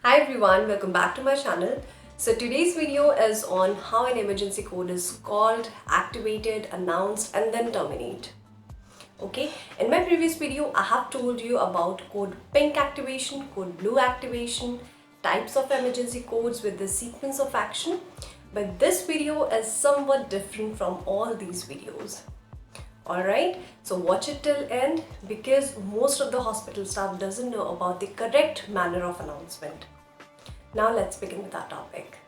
Hi everyone, welcome back to my channel. So today's video is on how an emergency code is called, activated, announced and then terminate. Okay, in my previous video I have told you about code pink activation, code blue activation, types of emergency codes with the sequence of action, but this video is somewhat different from all these videos. Alright, so watch it till end because most of the hospital staff doesn't know about the correct manner of announcement. Now let's begin with our topic.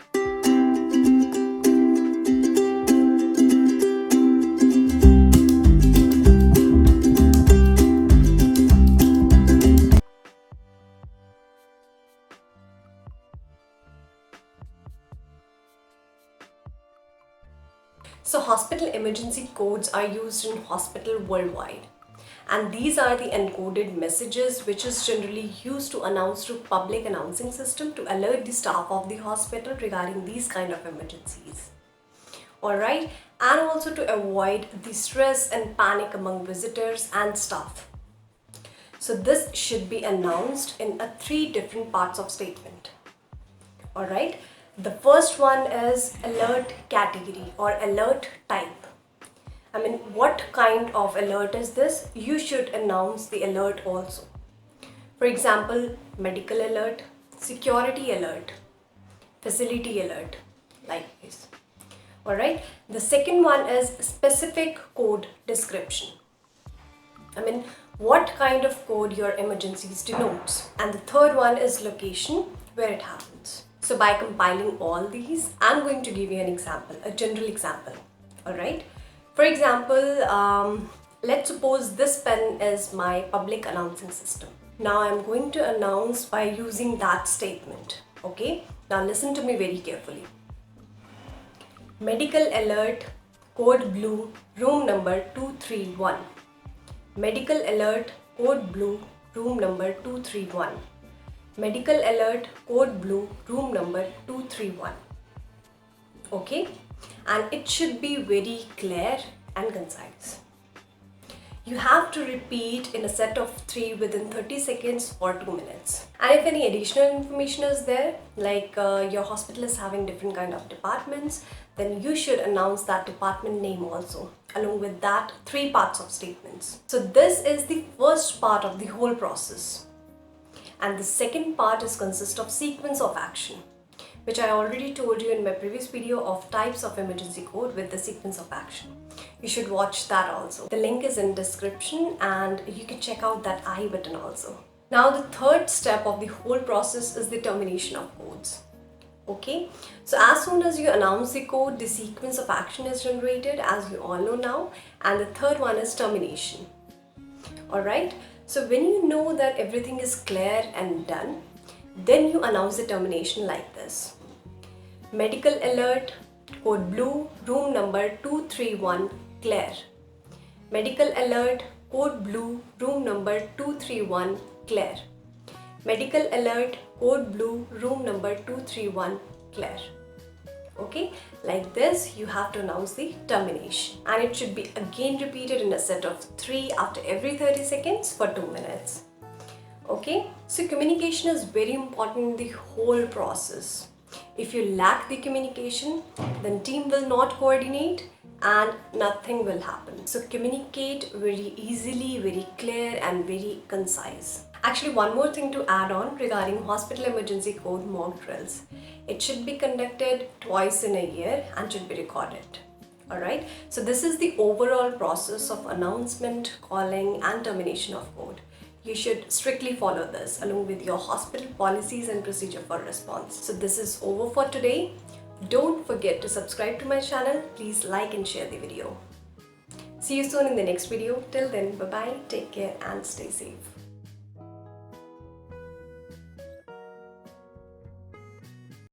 So hospital emergency codes are used in hospital worldwide. And these are the encoded messages which is generally used to announce through public announcing system to alert the staff of the hospital regarding these kind of emergencies. Alright, and also to avoid the stress and panic among visitors and staff. So this should be announced in 3 different parts of statement. Alright, the first one is alert category or alert type. I mean, what kind of alert is this? You should announce the alert also. For example, medical alert, security alert, facility alert, like this. Alright, the second one is specific code description. I mean, what kind of code your emergencies denotes. And the third one is location, where it happens. So by compiling all these, I'm going to give you an example, a general example. Alright. For example, let's suppose this pen is my public announcing system. Now I'm going to announce by using that statement. Okay, now listen to me very carefully. Medical alert, code blue, room number 231. Medical alert, code blue, room number 231. Medical alert, code blue, room number 231. Okay. And it should be very clear and concise. You have to repeat in a set of 3 within 30 seconds for 2 minutes. And if any additional information is there, like your hospital is having different kind of departments, then you should announce that department name also, along with that 3 parts of statements. So this is the first part of the whole process. And the second part is consist of sequence of action, which I already told you in my previous video of types of emergency code with the sequence of action. You should watch that also. The link is in description and you can check out that I button also. Now the third step of the whole process is the termination of codes. Okay, so as soon as you announce the code, the sequence of action is generated, as you all know now, and the third one is termination. Alright, so when you know that everything is clear and done, then you announce the termination like this. Medical alert, code blue, room number 231, clear. Medical alert, code blue, room number 231, clear. Medical alert, code blue, room number 231, clear. Okay, like this you have to announce the termination, and it should be again repeated in a set of 3 after every 30 seconds for 2 minutes. Okay, so communication is very important in the whole process. If you lack the communication, then team will not coordinate and nothing will happen. So communicate very easily, very clear and very concise. Actually, one more thing to add on regarding hospital emergency code mock drills. It should be conducted twice in a year and should be recorded. Alright, so this is the overall process of announcement, calling and termination of code. You should strictly follow this along with your hospital policies and procedure for response. So this is over for today. Don't forget to subscribe to my channel. Please like and share the video. See you soon in the next video. Till then, bye bye, take care and stay safe.